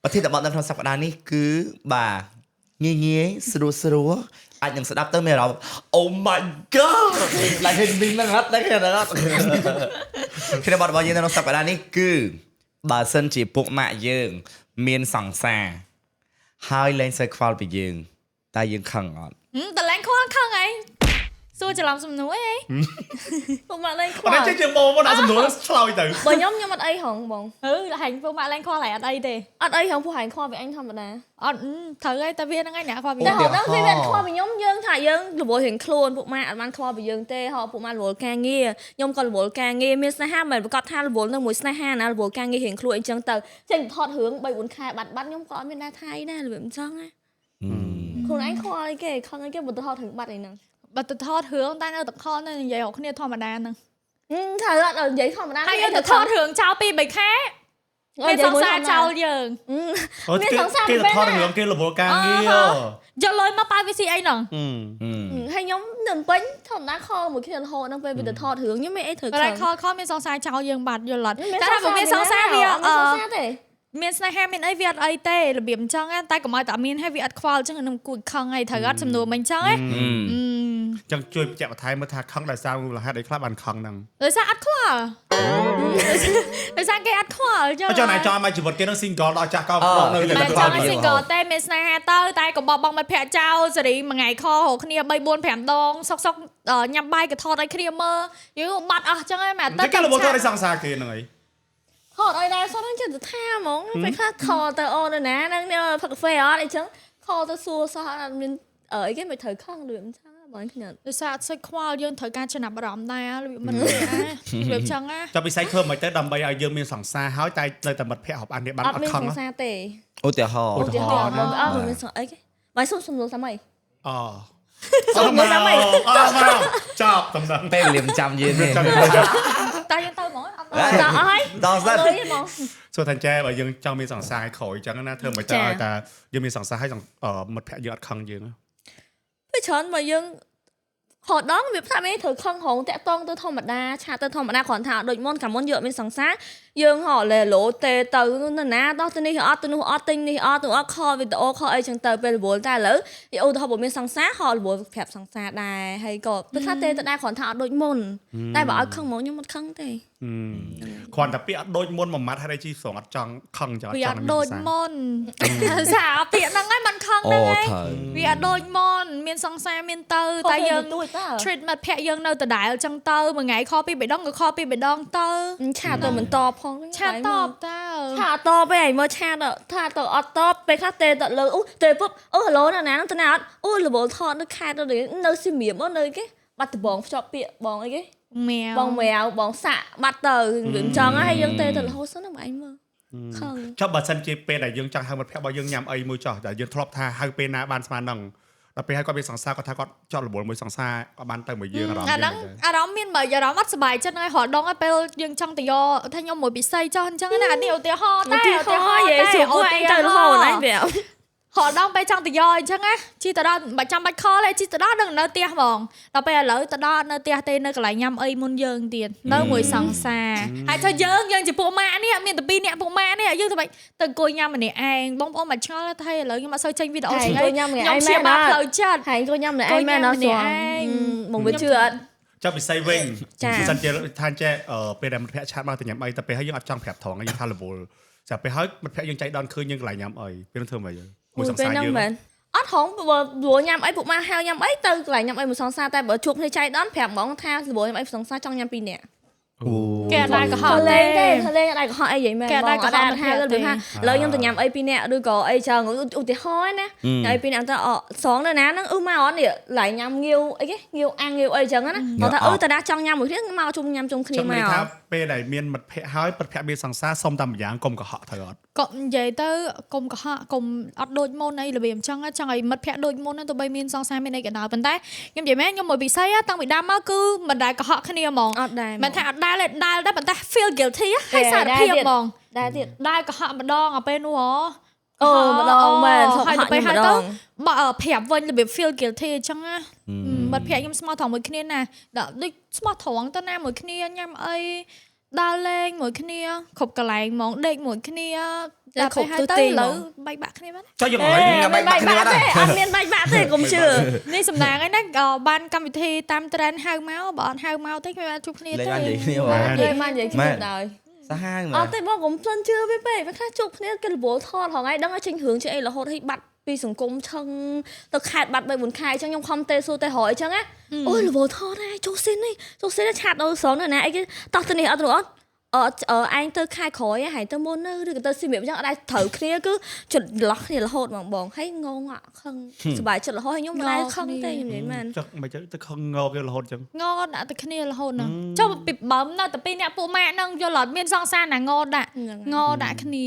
ประเทศแต่บอกในโทรศัพท์ด้านนี้คือบ่าเงี้ยสรัวอันยังสดับเตอร์เมเรา Oh my god หลายเพลงบินนะครับได้แค่นั้นคือแต่บอกว่าในโทรศัพท์ด้านนี้คือบาเซนจีปุกมาเยิงเมียนสังสาhai lên xe khoa bị dừng ta dừng khẩn ngọt ta lên khoa khăn ấy xuiจะlàm sầm núi ấy ពួកម៉ាក់លេងខ្វ អត់ ល់ ចេះជាបងមកដាក់សំណួរឆ្លើយទៅ បើខ្ញុំអត់អីហងបង là hành phương mạ lên khoa lại ở đây thế អត់អីហងពួកហែងខ្វល់ពីអញធម្មតា thử ấy ta viên ngay nè khoa bị តែហងហ្នឹងវាមានខ្វល់ពីខ្ញុំយើងថាយើងរវល់រៀងខ្លួនពួកម៉ាក់អត់បានខ្វល់ពីយើងទេហោពួកម៉ាក់រវល់ការងារខ្ញុំក៏រវល់ការងារមានស្នេហាមិនប្រកាសថារវល់នឹងមួយស្នេហាណារវល់ការងាររៀងខ្លួនអីចឹងទៅចេញថតរឿង3 4ខែបាត់ខ្ញុំក៏អត់មានដែរថៃដែររបៀបអញ្ចឹងណាខ្លួនឯងខ្វល់អីគេខឹងអីគេបើទៅថតរឿងបាត់អីហ្នឹង bà tự thọt hướng ta nơi tự con nên vậy học kia thọ mà đàn nè ថាអត់និយាយធម្មតា hay tự thọt hướng trao pi bạch khé bên song xa trao dường គេទៅថតរឿងគេរវល់ការងារ giờ lời mà ba với ai nè ហើយខ្ញុំនឹងពេញធម្មតាខលមួយគ្នារហូតដល់ពេលវាទៅថតរឿងខ្ញុំមិនអីធ្វើ cái này kho bên song xa trao dường bạt giờ lật ta là bên song xa vì miền Sài Hà miền ấy Việt ấy tê là điểm trăng á tay của mai tạo miền hay Việt khoa chứ đừng cùi khăng hay thời gắt chấm đồ mình trăng ấy ចឹងជួយបញ្ជាក់បន្ថែមមើលថាខឹងដោយសារមូលហេតុអីខ្លះបានខឹងហ្នឹង rồi sao ăn khoa rồi sao cái ăn khoa chứ ចុះណៃចង់មកជីវិតគេនឹង single ដល់ចាស់កោប្រុសនៅ mà cho nó xin gỡ tê miền Sài Hà tơ tay của bọc bọc mặt phèn trao rồi đi mà ngày kho hồ kia bay buôn phèn đong sóc sóc nhằm bay cái thọ đây kia mơ như mặt à chẳng ai mà តែគេរវល់ទៅសង្សារគេហ្នឹងអី ថតឲ្យដែរសោះហ្នឹងចិត្តថាហ្មងពេលខ្លះខលទៅអូនណាហ្នឹងផឹកកាហ្វេអត់អីចឹងខលទៅសួរសោះអត់មានអីគេមិនត្រូវខឹងដូចអញ្ចឹងបងខ្ញុំ rồi sao xây khoa dương thời gian chưa nằm ở đây á mình việc chẳng á ចុះពិសេសធ្វើមិនទៅដើម្បីឲ្យយើងមានសង្សារហើយតែនៅតែមិត្តភ័ក្តិរាប់អាននេះបាន អ អ ត់ ត់ មាន ខឹង សង្សារទេ ô tiểu hò ឧទាហរណ៍អត់មានសង្អីគេបាយសុំសំណួរសាមអី អូ សុំមើលសាមអី មកចប់តំណឹង pe liềm chăm gì nè tay dương tơ mỗi ចាអស់ហើយ đau អត់ rất លុយទេហ្មង សួរថាចែបើយើងចង់មានសង្សារឲ្យក្រោយអញ្ចឹងណាធ្វើមិនទៅឲ្យតែយើងមានសង្សារឲ្យមិត្តភ័ក្តិយើងអត់ខឹងយើង ពេលច្រើនមកយើងហត់ដងវាថាមានត្រូវខឹងហងតាក់តងទៅធម្មតាឆាទៅធម្មតាគ្រាន់ថាដូចមុនកាលមុនយើងអត់មានសង្សារយើងហត់លេឡូទេទៅណាដោះទៅនេះអត់ទៅនោះអត់ទិញនេះអត់ទៅអត់ខលវីដេអូខលអីចឹងទៅពេលរវល់តែឥឡូវឧទាហរណ៍បើមានសង្សារហត់រវល់ប្រាប់សង្សារដែរហើយក៏ពេលខ្លះទេទៅដែរគ្រាន់ថាអត់ដូចមុនតែបើឲ្យខឹងហ្មងខ្ញុំអត់ខឹងទេ គ្រាន់តែពាក្យអត់ដូចមុនមួយម៉ាត់ហើយជីស្រងអត់ចង់ខឹងចឹងអត់ vì ចង់ ăn đôi môn sao tiện năng ấy mình không ô đấy thời vì ăn đôi môn miền song xa miền tơ tay dương ទួយតើ treat mặt phẹ dương nơi từ đại ở trong tơ mà ngày copy bị đong người copy bị đong tơ ឆាទៅមិនតបផង cha top tao ឆាតបឯងមើលឆាទៅថាទៅអត់តបពេលខ្លះទេទៅលើអូទេពុបអូហឡូណាហ្នឹងទៅណាអត់អូរវល់ថតនៅខេតទៅនៅសៀមរាបនៅគេបាត់ដបងភ្ជាប់ពាក្យបងអីគេ mèo បងម៉ែបងសាក់បាត់ទៅវាអញ្ចឹងហើយយើងទេទៅរហូតសិនហ្នឹងឯងមើលខឹង ចុះបើសិនជាពេលដែលយើងចង់ហៅមិត្តភ័ក្តិរបស់យើងញ៉ាំអីមួយចោះតែយើងធ្លាប់ថាហៅពេលណាបានស្មានហ្នឹងដល់ពេលឲ្យគាត់មានសង្សារគាត់ថាគាត់ចង់រវល់មួយសង្សារគាត់បានទៅមួយយើងអារម្មណ៍ à đó miền bởi giờ đó mắt bài chân ơi họ đong ấy pel dương trong từ do thay nhau mỗi bị say cho chân cái này điều tiêu ho tay tiêu ho vậy xuống của anhទៅរហូតឯងវា họ đong bay trong từ do chân á chi từ đó bạch trong bạch kho lại chi từ đó đừng nơi tia mòn đó bây lỡ từ đó nơi tia tê nơi lại nhâm ấy muôn dương tiền nơi mùi sòng xà hay cho dương chỉ bộ ma nè miền từ pin nè bộ ma nè dương từ bạch từ cùi nhâm mà nè anh bông ôm mà cho thay lỡ nhưng mà soi tranh video ấy cùi nhâm ngày ai mẹ nó lời chân hay cùi nhâm này ai mẹ nó xuống một bữa trưa ចុះពិសេសវិញសិនជាថាចេះពេលដែលមិត្តភ័ក្តិឆាតមកទៅញ៉ាំអីតែពេលហើយយើងអត់ចង់ប្រាប់ត្រង់យើងថារវល់តែពេលហើយមិត្តភ័ក្តិយើងចៃដន្យឃើញយើងកន្លែងញ៉ាំអីពេលនោះធ្វើម៉េចមួយសង្សារយើង អត់ហងព្រោះញ៉ាំអីពួកម៉ាហៅញ៉ាំអីទៅកន្លែងញ៉ាំអីមួយសង្សារតែបើជួបគ្នាចៃដន្យប្រាប់ហ្មងថាព្រោះញ៉ាំអីសង្សារចង់ញ៉ាំ2នាក់ kẻ đại của họ lên thế lên đại của họ ấy vậy mà kẻ đại của họ hai cái ha lời nhung từ nhầm ấy pin nè đôi có ấy chờ ngồi ưu tiên hói nè ấy pin nè ta sáng rồi ná nó mau on nè lại nhầm nghiêu ấy cái nghiêu ăn nghiêu ấy chẳng á họ ta ta đã trong nhầm một thiết mau chung nhầm chung khi mà ពេលដែលមានមិត្តភ័ក្តិហើយមិត្តភ័ក្តិមានសង្សារសុំតែម្យ៉ាងកុំកុហកត្រូវអត់ cộng vậy tới cùng có họ cùng ở đôi môn này là điểm trong á trong ngày mất phép đôi môn này tụi bay miên song sang bên đây cái nào vấn đề nhưng vậy mấy nhưng mà bị say á tăng bị đam á cứ mình đại có họ cái này mong mình thà đai lên đai đó mình ta feel guilty á hay sao được thiệp mong đai có họ mà đong ở bên nữa mà đong mà hai tụi bay hai tới mà ở phép vân là bị feel guilty trong á mất phép nhưng small thòng một cái nè đó đi small thòng tới nam một cái nè nhâm ấy ដើរលេងមួយគ្នាគ្រប់កន្លែងហ្មងដេកមួយគ្នាតែពេលហើយទៅលើបែកបាក់គ្នាបាត់ ចុះយើង អើយ បែកបាក់ទេអត់មានបែកបាក់ទេកុំជឿ នេះសំណាងឯណាបានកម្មវិធីតាម trend ហៅមកបើអត់ហៅមកទេគ្មានបានជួបគ្នា លេង ទេ បាននិយាយគ្នា ម៉ែ បង និយាយមកនិយាយគ្នាដែរ សាហាវមែ អ ន ត់ទេបងកុំផ្លិនជឿវាពេកពេលខ្លះជួបគ្នាគេរវល់ថតហងៃដឹងឲ្យចេញរឿងជាអីរហូតឲ្យបាត់ពីសង្គមឆឹងទៅខេតបាត់3 4ខែអញ្ចឹងខ្ញុំខំទេសួរតែរយអញ្ចឹងណាអូយរវល់ថតហើយចូលស៊ីននេះចូលស៊ីនឆាតដល់ស្រងណាអីគេតោះទៅនេះអត់ទៅអត់ឯងទៅខែក្រោយហើយទៅមុននៅឬក៏ទៅស៊ីមៀបអញ្ចឹងអត់ដែរត្រូវគ្នាគឺចន្លោះគ្នារហូតបងហើយងងអត់ខឹងសប្បាយចិត្តរហូតហើយខ្ញុំមិនដែរខឹងទេខ្ញុំនិយាយមែន ចុះមិនទៅខឹងងោគេរហូតអញ្ចឹង ងដាក់តែគ្នារហូតហ្នឹងចុះពីបើនៅតែពីអ្នកពួកម៉ាក់ហ្នឹងយល់អត់មានសង្សារណាងដាក់គ្នា